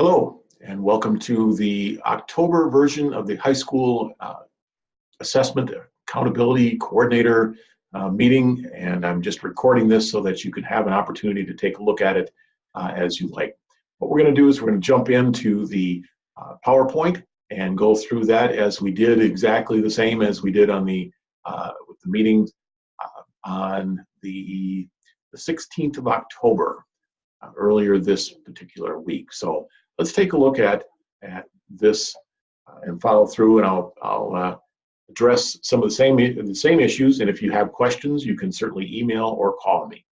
Hello, and welcome to the October version of the high school assessment accountability coordinator meeting. And I'm just recording this so that you can have an opportunity to take a look at it as you like. What we're going to do is we're going to jump into the PowerPoint and go through that as we did exactly the same as we did on with the meeting on the 16th of October, earlier this particular week. So let's take a look at this and follow through, and I'll address some of the same issues. And if you have questions, you can certainly email or call me.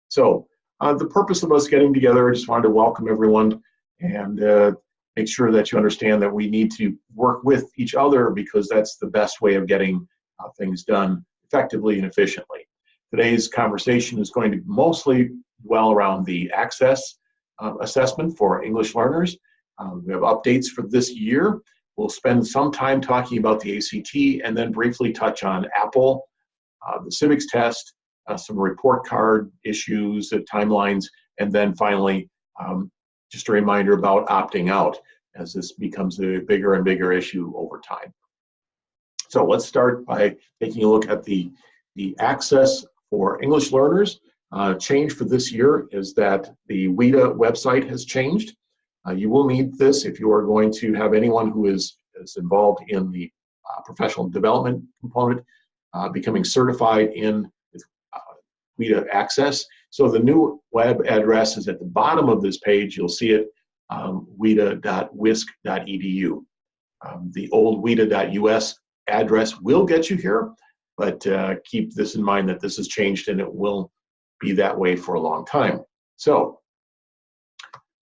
So the purpose of us getting together, I just wanted to welcome everyone and make sure that you understand that we need to work with each other, because that's the best way of getting things done effectively and efficiently. Today's conversation is going to mostly dwell around the access assessment for English learners. We have updates for this year. We'll spend some time talking about the ACT and then briefly touch on Apple, the Civics test, some report card issues, timelines, and then finally just a reminder about opting out, as this becomes a bigger and bigger issue over time. So let's start by taking a look at the access for English learners. Change for this year is that the WETA website has changed. You will need this if you are going to have anyone who is involved in the professional development component becoming certified in WETA Access. So the new web address is at the bottom of this page. You'll see it, weta.wisc.edu. The old weta.us address will get you here, but keep this in mind that this has changed and it will be that way for a long time. So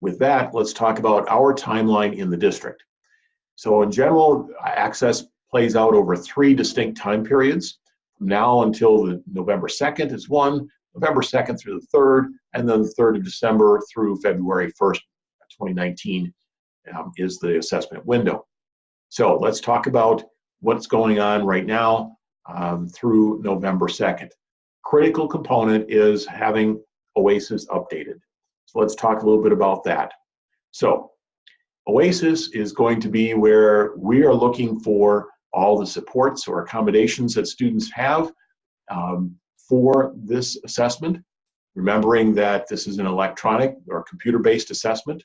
with that, let's talk about our timeline in the district. So in general, access plays out over 3 distinct time periods. From now until the November 2nd is one, November 2nd through the 3rd, and then the 3rd of December through February 1st, 2019 is the assessment window. So let's talk about what's going on right now through November 2nd. Critical component is having OASIS updated. So let's talk a little bit about that. So OASIS is going to be where we are looking for all the supports or accommodations that students have for this assessment, remembering that this is an electronic or computer-based assessment.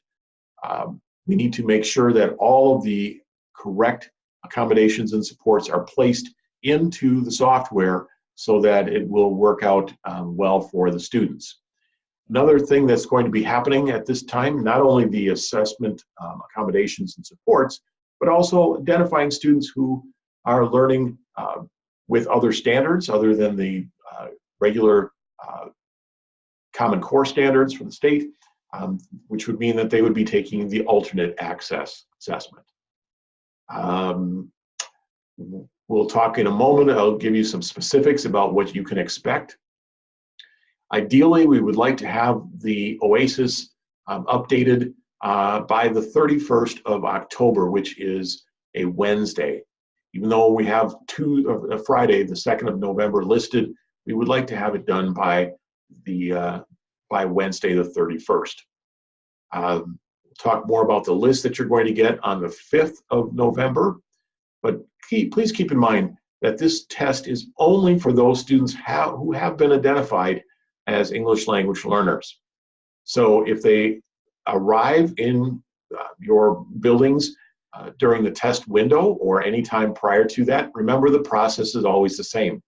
We need to make sure that all of the correct accommodations and supports are placed into the software so that it will work out well for the students. Another thing that's going to be happening at this time, not only the assessment accommodations and supports, but also identifying students who are learning with other standards other than the regular Common Core standards from the state, which would mean that they would be taking the alternate access assessment. We'll talk in a moment. I'll give you some specifics about what you can expect. Ideally, we would like to have the OASIS updated by the 31st of October, which is a Wednesday. Even though we have Friday, the 2nd of November listed, we would like to have it done by Wednesday, the 31st. We'll talk more about the list that you're going to get on the 5th of November. But please keep in mind that this test is only for those students who have been identified as English language learners. So if they arrive in your buildings during the test window or any time prior to that, remember the process is always the same.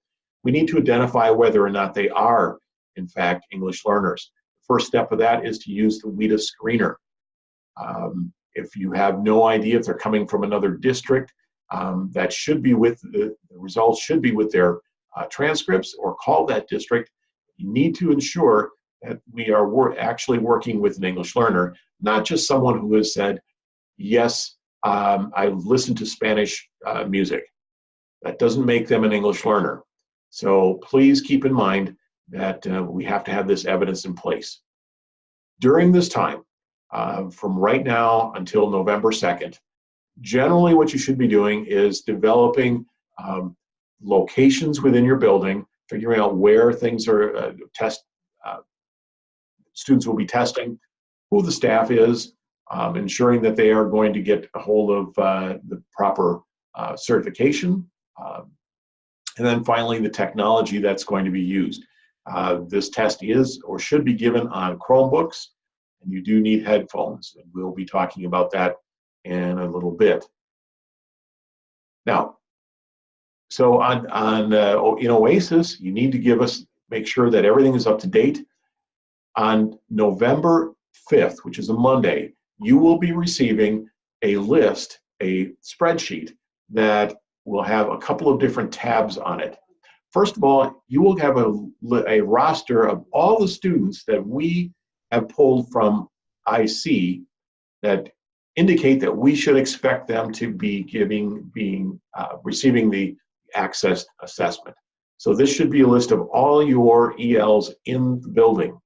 We need to identify whether or not they are, in fact, English learners. The first step of that is to use the WETA screener. If you have no idea if they're coming from another district, that should be with the results should be with their transcripts, or call that district. You need to ensure that we are actually working with an English learner, not just someone who has said, yes, I listen to Spanish music. That doesn't make them an English learner. So please keep in mind that we have to have this evidence in place. During this time, from right now until November 2nd, generally what you should be doing is developing locations within your building, figuring out where things are students will be testing, who the staff is, ensuring that they are going to get a hold of the proper certification, and then finally the technology that's going to be used. This test is or should be given on Chromebooks, and you do need headphones, and we'll be talking about that in a little bit. Now, so in OASIS, you need to make sure that everything is up to date. On November 5th, which is a Monday, you will be receiving a list, a spreadsheet that will have a couple of different tabs on it. First of all, you will have a roster of all the students that we have pulled from IC that indicate that we should expect them to be receiving the Access assessment. So this should be a list of all your ELs in the building.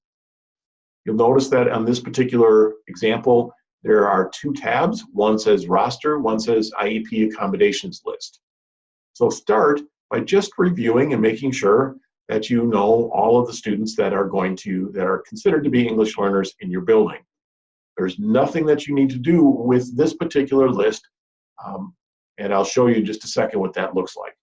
You'll notice that on this particular example, there are two tabs. One says roster, one says IEP accommodations list. So start by just reviewing and making sure that you know all of the students that are considered to be English learners in your building. There's nothing that you need to do with this particular list, and I'll show you in just a second what that looks like.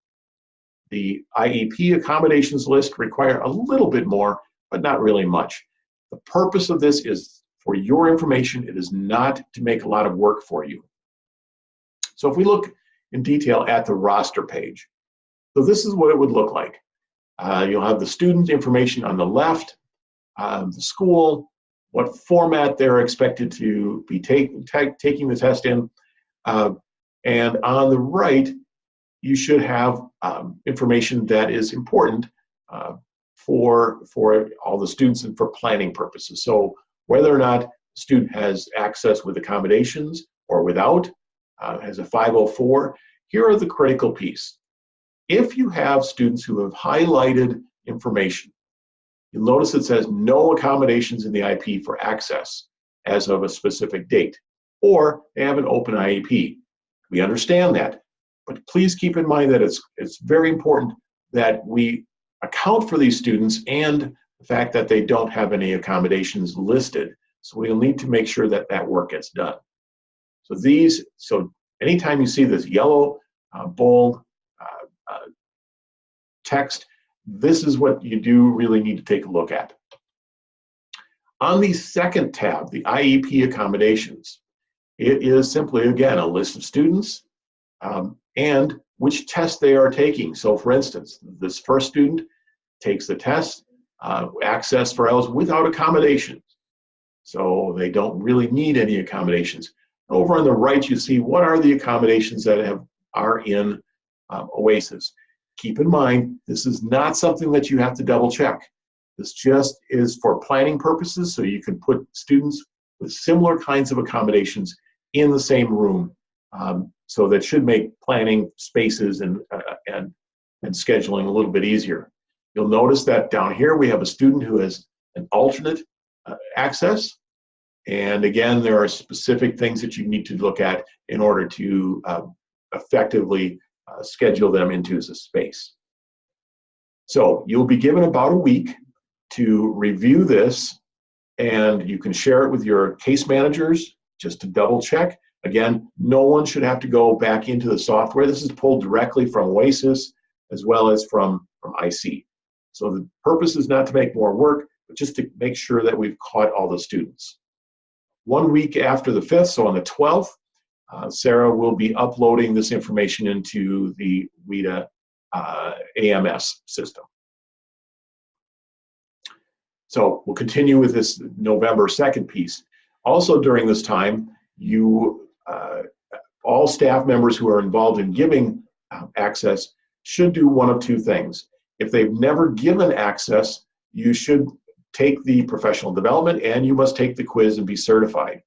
The IEP accommodations list require a little bit more, but not really much. The purpose of this is for your information. It is not to make a lot of work for you. So if we look in detail at the roster page, so this is what it would look like. You'll have the student information on the left, the school, what format they're expected to be taking the test in, and on the right, you should have information that is important for all the students and for planning purposes. So whether or not the student has access with accommodations or without, has a 504, here are the critical piece. If you have students who have highlighted information, you'll notice it says no accommodations in the IEP for access as of a specific date, or they have an open IEP. We understand that, but please keep in mind that it's very important that we account for these students and the fact that they don't have any accommodations listed. So we'll need to make sure that that work gets done. So anytime you see this yellow, bold text, this is what you do really need to take a look at. On the second tab, the IEP accommodations, it is simply, again, a list of students and which test they are taking. So for instance, this first student takes the test, access for ELs without accommodations. So they don't really need any accommodations. Over on the right, you see what are the accommodations that are in OASIS. Keep in mind, this is not something that you have to double check. This just is for planning purposes, so you can put students with similar kinds of accommodations in the same room. So that should make planning spaces and scheduling a little bit easier. You'll notice that down here we have a student who has an alternate access. And again, there are specific things that you need to look at in order to effectively schedule them into the space. So you'll be given about a week to review this, and you can share it with your case managers just to double check. Again, no one should have to go back into the software. This is pulled directly from OASIS as well as from IC. So the purpose is not to make more work, but just to make sure that we've caught all the students. 1 week after the 5th, so on the 12th, Sarah will be uploading this information into the WETA AMS system. So we'll continue with this November 2nd piece. Also during this time, all staff members who are involved in giving access should do one of two things. If they've never given access, you should take the professional development and you must take the quiz and be certified.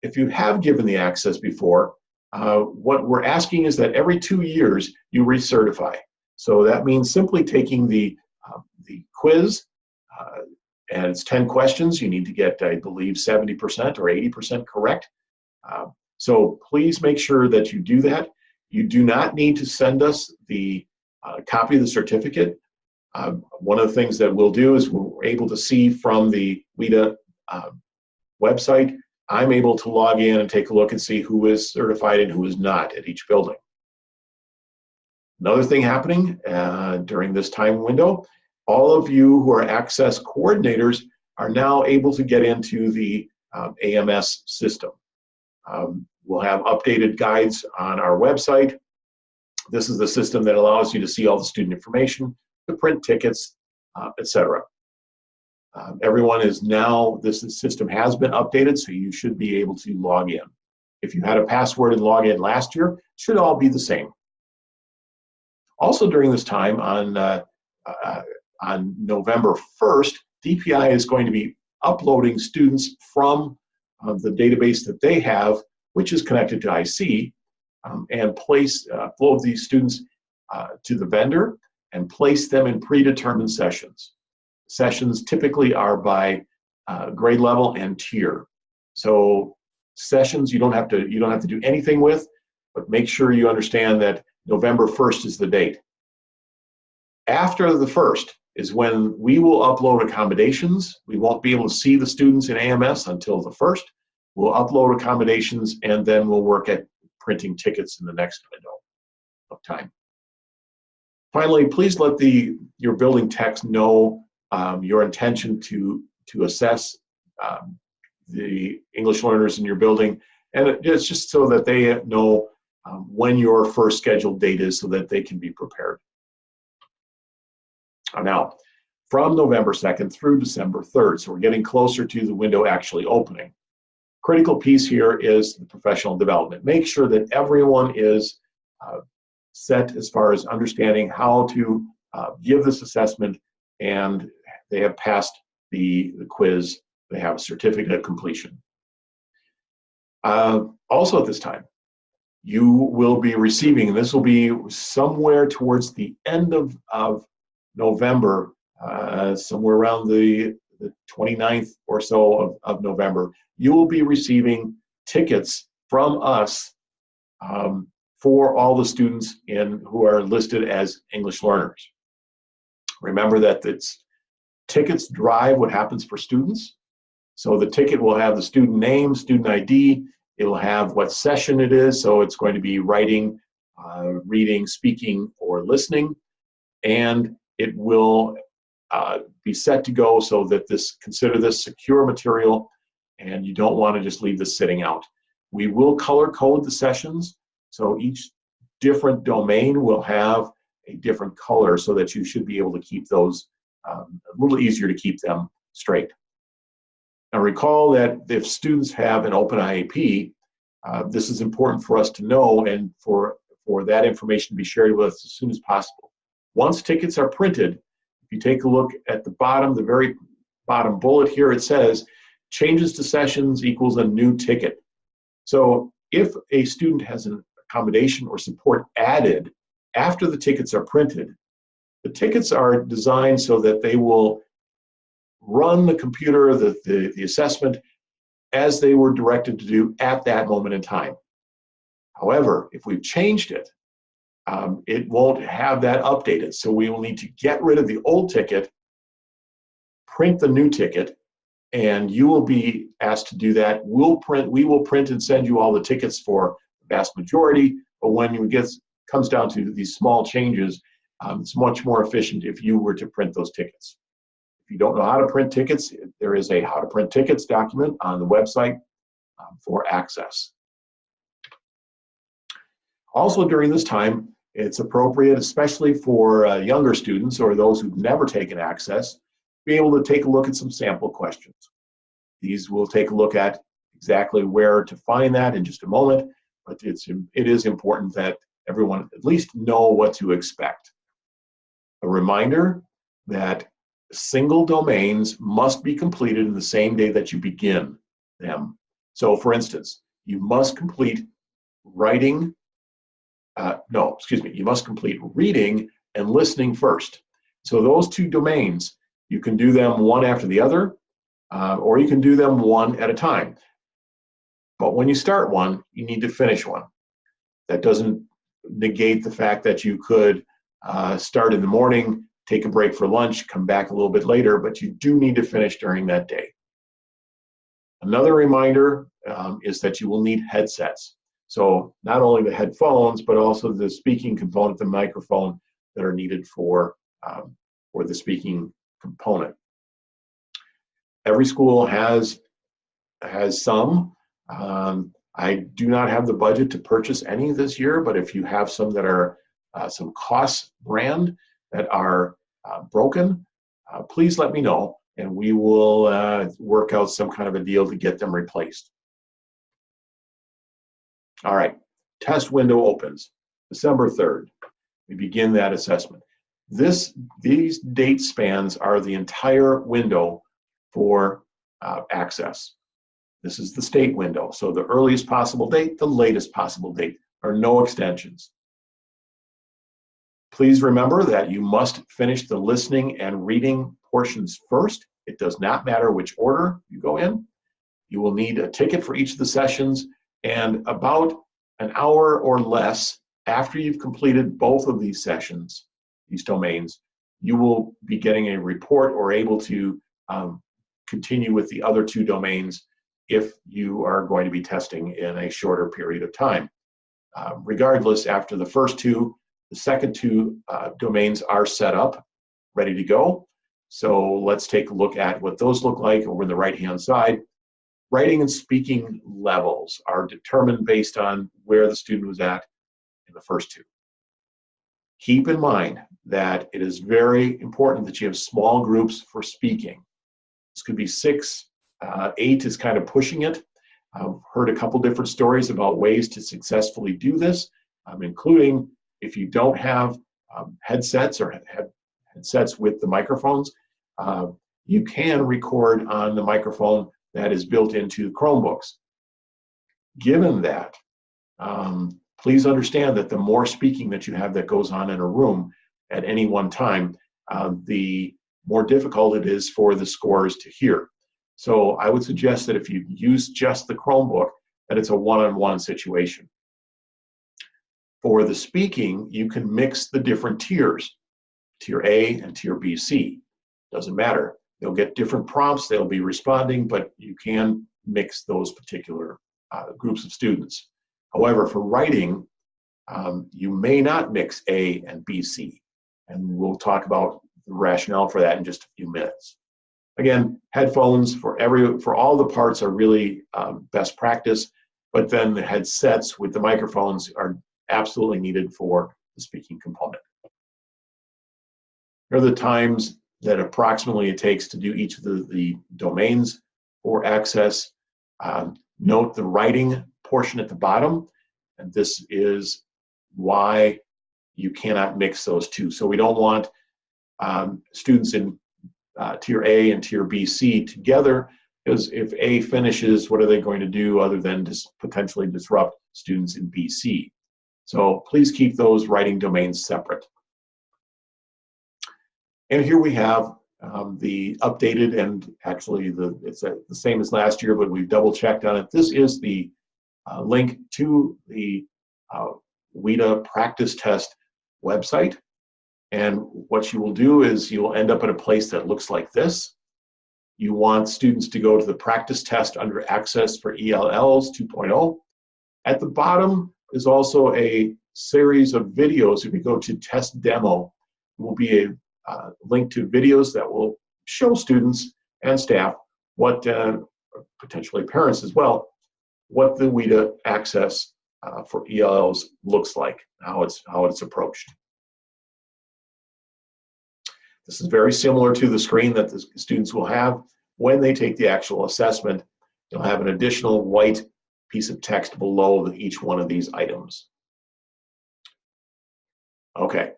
If you have given the access before, what we're asking is that every 2 years you recertify. So that means simply taking the quiz, and it's 10 questions. You need to get, I believe, 70% or 80% correct. So please make sure that you do that. You do not need to send us the copy of the certificate. One of the things that we'll do is we're able to see from the WETA website I'm able to log in and take a look and see who is certified and who is not at each building. Another thing happening during this time window, all of you who are access coordinators are now able to get into the AMS system. We'll have updated guides on our website. This is the system that allows you to see all the student information, to print tickets, etc. Everyone is now, this system has been updated, so you should be able to log in. If you had a password and log in last year, it should all be the same. Also during this time, on November 1st, DPI is going to be uploading students from the database that they have, which is connected to IC, and upload these students to the vendor and place them in predetermined sessions. Sessions typically are by grade level and tier. So sessions you don't have to do anything with, but make sure you understand that November 1st is the date. After the 1st is when we will upload accommodations. We won't be able to see the students in AMS until the 1st. We'll upload accommodations, and then we'll work at printing tickets in the next window of time. Finally, please let your building techs know your intention to assess the English learners in your building, and it's just so that they know when your first scheduled date is, so that they can be prepared. Now, from November 2nd through December 3rd, so we're getting closer to the window actually opening. Critical piece here is the professional development. Make sure that everyone is set as far as understanding how to give this assessment, and they have passed the quiz. They have a certificate of completion. Also at this time, you will be receiving, and this will be somewhere towards the end of November, somewhere around the 29th or so of November, you will be receiving tickets from us for all the students who are listed as English learners. Remember that tickets drive what happens for students. So the ticket will have the student name, student ID, it will have what session it is, so it's going to be writing, reading, speaking, or listening, and it will be set to go so that consider this secure material, and you don't want to just leave this sitting out. We will color code the sessions, so each different domain will have a different color, so that you should be able to keep those a little easier to keep them straight. Now recall that if students have an open IEP, this is important for us to know, and for that information to be shared with us as soon as possible. Once tickets are printed, if you take a look at the bottom, the very bottom bullet here, it says changes to sessions equals a new ticket. So if a student has an accommodation or support added after the tickets are printed, the tickets are designed so that they will run the computer, the assessment, as they were directed to do at that moment in time. However, if we've changed it, it won't have that updated. So we will need to get rid of the old ticket, print the new ticket, and you will be asked to do that. We will print and send you all the tickets for the vast majority, but when it comes down to these small changes, it's much more efficient if you were to print those tickets. If you don't know how to print tickets, there is a how to print tickets document on the website for access. Also during this time, it's appropriate, especially for younger students or those who've never taken access, be able to take a look at some sample questions. These we'll take a look at exactly where to find that in just a moment, but it is important that everyone at least know what to expect. A reminder that single domains must be completed in the same day that you begin them. So for instance, you must complete reading and listening first. So those two domains, you can do them one after the other, or you can do them one at a time. But when you start one, you need to finish one. That doesn't negate the fact that you could start in the morning, take a break for lunch, come back a little bit later, but you do need to finish during that day. Another reminder is that you will need headsets. So not only the headphones, but also the speaking component, the microphone that are needed for the speaking component. Every school has some. I do not have the budget to purchase any this year, but if you have some that are some cost brand that are broken, please let me know, and we will work out some kind of a deal to get them replaced. All right, test window opens December 3rd. We begin that assessment. These date spans are the entire window for access. This is the state window. So the earliest possible date, the latest possible date, are no extensions. Please remember that you must finish the listening and reading portions first. It does not matter which order you go in. You will need a ticket for each of the sessions, and about an hour or less after you've completed both of these sessions, these domains, you will be getting a report or able to continue with the other two domains if you are going to be testing in a shorter period of time. Regardless, after the first two, the second two domains are set up, ready to go. So let's take a look at what those look like over the right-hand side. Writing and speaking levels are determined based on where the student was at in the first two. Keep in mind that it is very important that you have small groups for speaking. This could be 6, 8 is kind of pushing it. I've heard a couple different stories about ways to successfully do this, including if you don't have headsets or have headsets with the microphones, you can record on the microphone that is built into Chromebooks. Given that, please understand that the more speaking that you have that goes on in a room at any one time, the more difficult it is for the scores to hear. So I would suggest that if you use just the Chromebook, that it's a one-on-one situation. For the speaking, you can mix the different tiers, tier A and tier B, C. Doesn't matter. They'll get different prompts, they'll be responding, but you can mix those particular groups of students. However, for writing, you may not mix A and B, C, and we'll talk about the rationale for that in just a few minutes. Again, headphones for all the parts are really best practice, but then the headsets with the microphones are absolutely needed for the speaking component. Here are the times that approximately it takes to do each of the domains for access. Note the writing portion at the bottom, and this is why you cannot mix those two. So we don't want students in tier A and tier B, C together, because if A finishes, what are they going to do other than just potentially disrupt students in B, C? So please keep those writing domains separate. And here we have the updated, and actually it's the same as last year, but we've double checked on it. This is the link to the WETA practice test website. And what you will do is you will end up in a place that looks like this. You want students to go to the practice test under Access for ELLs 2.0. At the bottom is also a series of videos. If you go to test demo, it will be a link to videos that will show students and staff what, potentially parents as well, what the WETA Access for ELLs looks like, how it's approached. This is very similar to the screen that the students will have when they take the actual assessment. You'll have an additional white piece of text below each one of these items. Okay,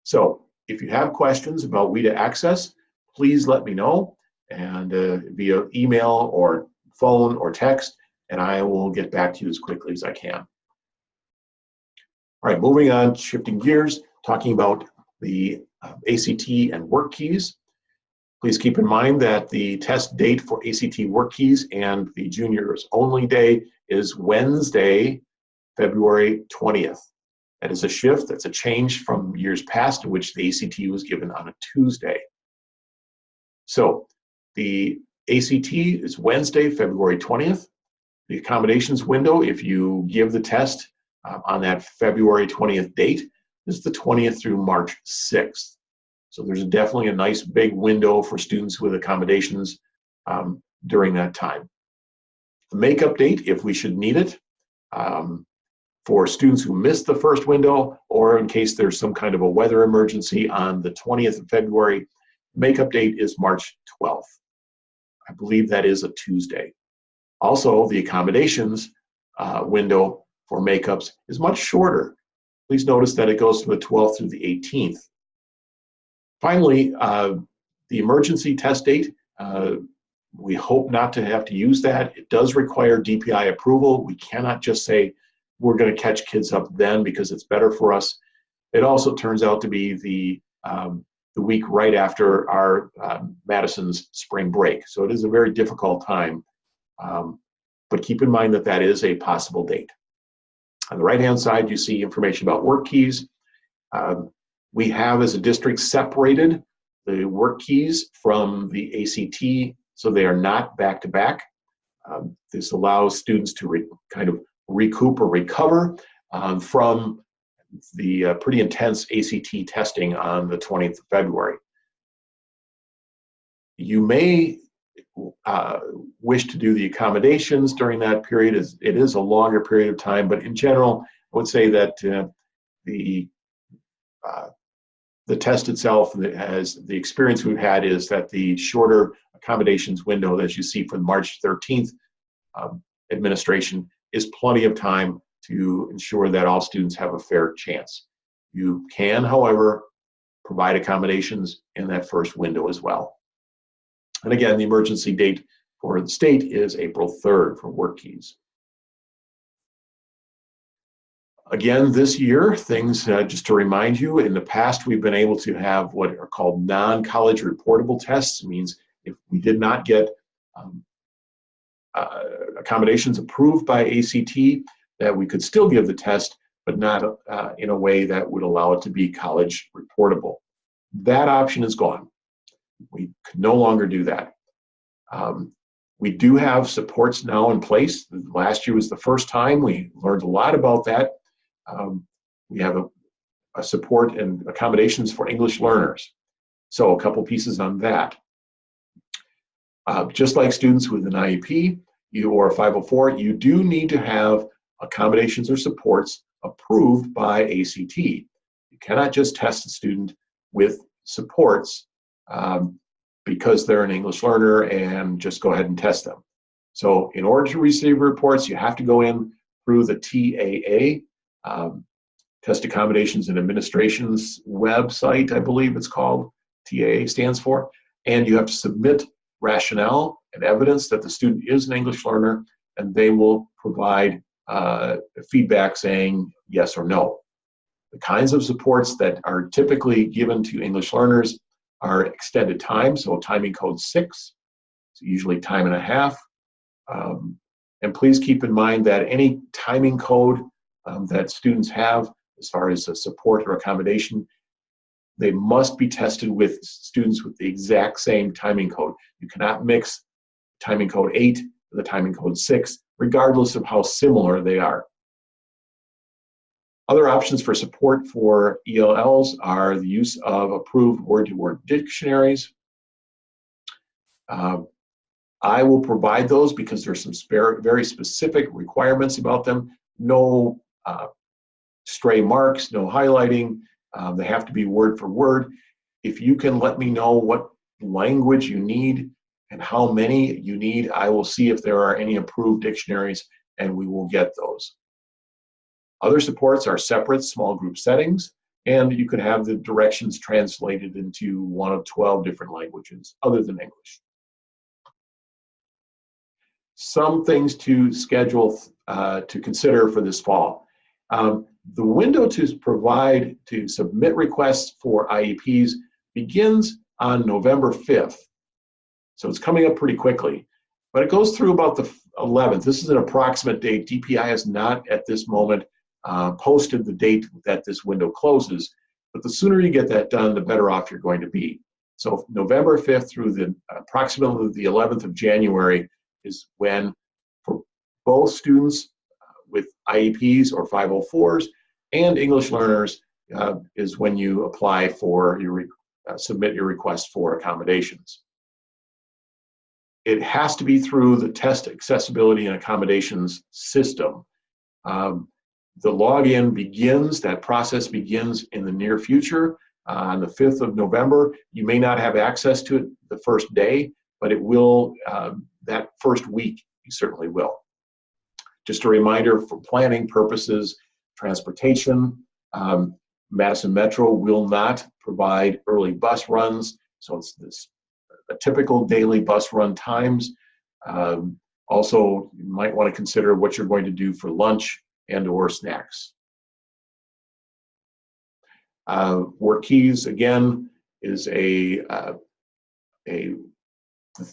so if you have questions about WETA Access, please let me know, and via email or phone or text, and I will get back to you as quickly as I can. All right, moving on, shifting gears, talking about the ACT and WorkKeys. Please keep in mind that the test date for ACT WorkKeys and the juniors only day is Wednesday, February 20th. That is a shift, that's a change from years past in which the ACT was given on a Tuesday. So the ACT is Wednesday, February 20th. The accommodations window, if you give the test on that February 20th date, is the 20th through March 6th. So there's definitely a nice big window for students with accommodations during that time. The makeup date, if we should need it, for students who missed the first window, or in case there's some kind of a weather emergency on the 20th of February, makeup date is March 12th. I believe that is a Tuesday. Also, the accommodations window for makeups is much shorter. Please notice that it goes from the 12th through the 18th. Finally, the emergency test date, we hope not to have to use that. It does require DPI approval. We cannot just say we're going to catch kids up then because it's better for us. It also turns out to be the week right after our Madison's spring break. So it is a very difficult time, but keep in mind that that is a possible date. On the right-hand side, you see information about WorkKeys. We have, as a district, separated the WorkKeys from the ACT, so they are not back-to-back. This allows students to kind of recoup or recover from the pretty intense ACT testing on the 20th of February. You may wish to do the accommodations during that period. It is a longer period of time, but in general, I would say that the test itself, as the experience we've had, is that the shorter accommodations window, as you see for the March 13th administration, is plenty of time to ensure that all students have a fair chance. You can, however, provide accommodations in that first window as well. And again, the emergency date for the state is April 3rd for WorkKeys. Again, this year, things, just to remind you, in the past we've been able to have what are called non-college reportable tests. It means if we did not get accommodations approved by ACT, that we could still give the test, but not in a way that would allow it to be college reportable. That option is gone. We can no longer do that. We do have supports now in place. Last year was the first time. We learned a lot about that. We have a support and accommodations for English learners. So a couple pieces on that. Just like students with an IEP or a 504, you do need to have accommodations or supports approved by ACT. You cannot just test a student with supports because they're an English learner and just go ahead and test them. So in order to receive reports, you have to go in through the TAA, Test Accommodations and Administration's website, I believe it's called, TAA stands for, and you have to submit rationale and evidence that the student is an English learner, and they will provide feedback saying yes or no. The kinds of supports that are typically given to English learners are extended time, so timing code 6, so usually time and a half. And please keep in mind that any timing code that students have as far as a support or accommodation, they must be tested with students with the exact same timing code. You cannot mix timing code 8 with the timing code 6, regardless of how similar they are. Other options for support for ELLs are the use of approved word-to-word dictionaries. I will provide those because there's some very specific requirements about them. No stray marks, no highlighting. They have to be word for word. If you can let me know what language you need and how many you need, I will see if there are any approved dictionaries and we will get those. Other supports are separate small group settings, and you could have the directions translated into one of 12 different languages other than English. Some things to schedule to consider for this fall. The window to submit requests for IEPs begins on November 5th. So it's coming up pretty quickly, but it goes through about the 11th. This is an approximate date. DPI has not at this moment posted the date that this window closes, but the sooner you get that done, the better off you're going to be. So November 5th through the approximately the 11th of January is when, for both students with IEPs or 504s and English learners is when you apply for your submit your request for accommodations. It has to be through the test accessibility and accommodations system. The login begins, that process begins in the near future. On the 5th of November, you may not have access to it the first day, but it will, that first week, you certainly will. Just a reminder, for planning purposes, transportation, Madison Metro will not provide early bus runs, so it's a typical daily bus run times. Also, you might want to consider what you're going to do for lunch and or snacks. WorkKeys, again, is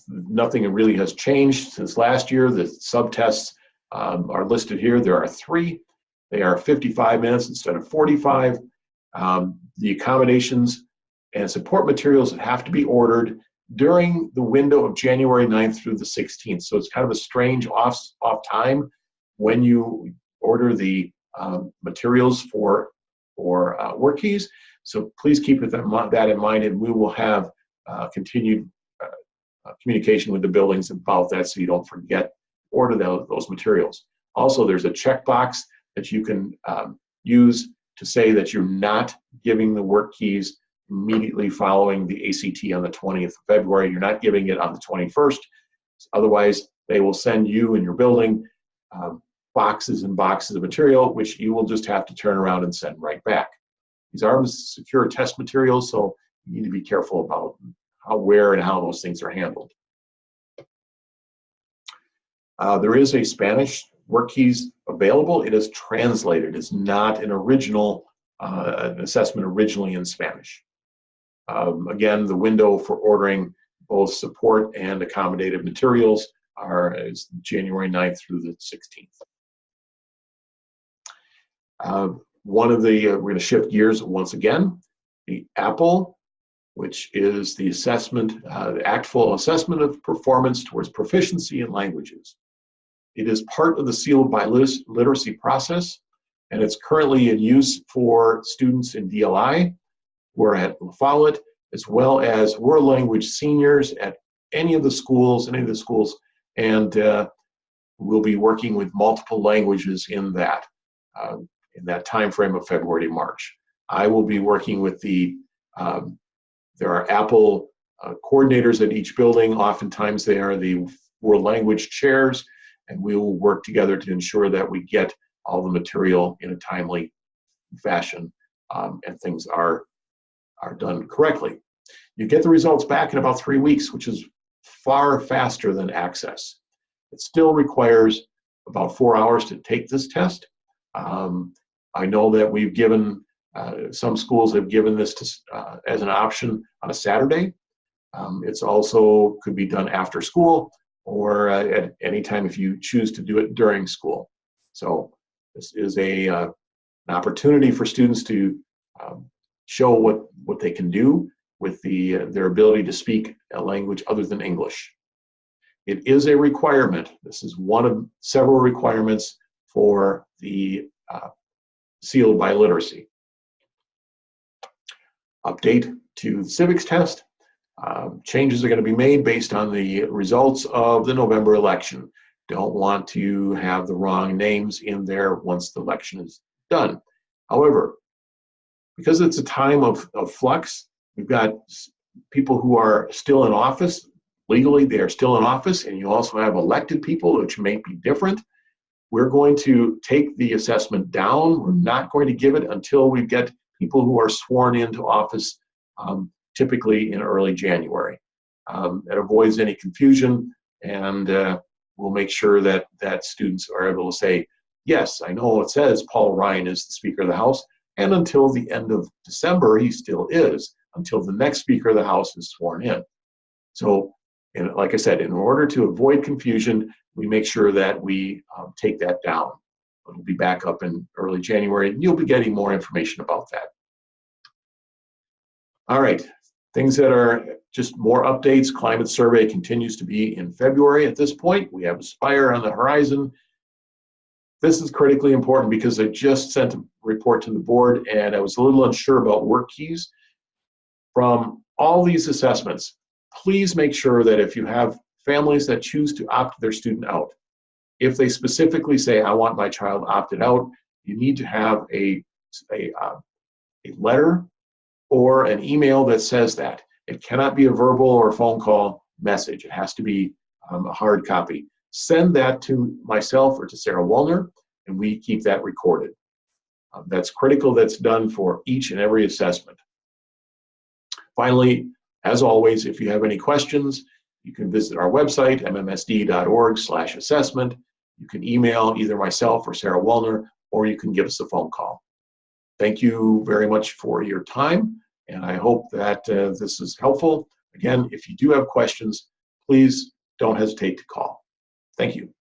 nothing really has changed since last year. The subtests are listed here. There are 3. They are 55 minutes instead of 45. The accommodations and support materials have to be ordered during the window of January 9th through the 16th. So it's kind of a strange off time when you order the materials for WorkKeys. So please keep that in mind, and we will have continued communication with the buildings about that, so you don't forget order those materials. Also, there's a checkbox that you can use to say that you're not giving the WorkKeys immediately following the ACT on the 20th of February. You're not giving it on the 21st. Otherwise, they will send you and your building boxes and boxes of material, which you will just have to turn around and send right back. These are secure test materials, so you need to be careful about where and how those things are handled. There is a Spanish WorkKeys available. It is translated. It's not an original an assessment originally in Spanish. Again, the window for ordering both support and accommodative materials is January 9th through the 16th. We're going to shift gears once again. The APPLE, which is the assessment, the actual assessment of performance towards proficiency in languages. It is part of the sealed by literacy process, and it's currently in use for students in DLI. We're at La Follette, as well as world language seniors at any of the schools, and we'll be working with multiple languages in that time frame of February to March. I will be working with there are APPLE coordinators at each building. Oftentimes they are the world language chairs, and we will work together to ensure that we get all the material in a timely fashion and things are done correctly. You get the results back in about 3 weeks, which is far faster than Access. It still requires about 4 hours to take this test. I know that we've given, some schools have given this as an option on a Saturday. It's also could be done after school or at any time if you choose to do it during school. So this is an opportunity for students to show what they can do with their ability to speak a language other than English. It is a requirement. This is one of several requirements for the sealed by literacy. Update to the civics test. Changes are going to be made based on the results of the November election. Don't want to have the wrong names in there once the election is done. However, because it's a time of flux, we've got people who are still in office. Legally, they are still in office, and you also have elected people, which may be different. We're going to take the assessment down. We're not going to give it until we get people who are sworn into office, typically in early January. It avoids any confusion, and we'll make sure that students are able to say, yes, I know it says Paul Ryan is the Speaker of the House, and until the end of December, he still is, until the next Speaker of the House is sworn in. So, and like I said, in order to avoid confusion, we make sure that we take that down. It'll be back up in early January, and you'll be getting more information about that. All right, things that are just more updates. Climate survey continues to be in February at this point. We have Aspire on the horizon. This is critically important because I just sent a report to the board and I was a little unsure about WorkKeys. From all these assessments, please make sure that if you have families that choose to opt their student out, if they specifically say, I want my child opted out, you need to have a letter or an email that says that. It cannot be a verbal or phone call message. It has to be a hard copy. Send that to myself or to Sarah Wallner, and we keep that recorded. That's critical. That's done for each and every assessment. Finally, as always, if you have any questions, you can visit our website, mmsd.org/assessment. You can email either myself or Sarah Wallner, or you can give us a phone call. Thank you very much for your time, and I hope that this is helpful. Again, if you do have questions, please don't hesitate to call. Thank you.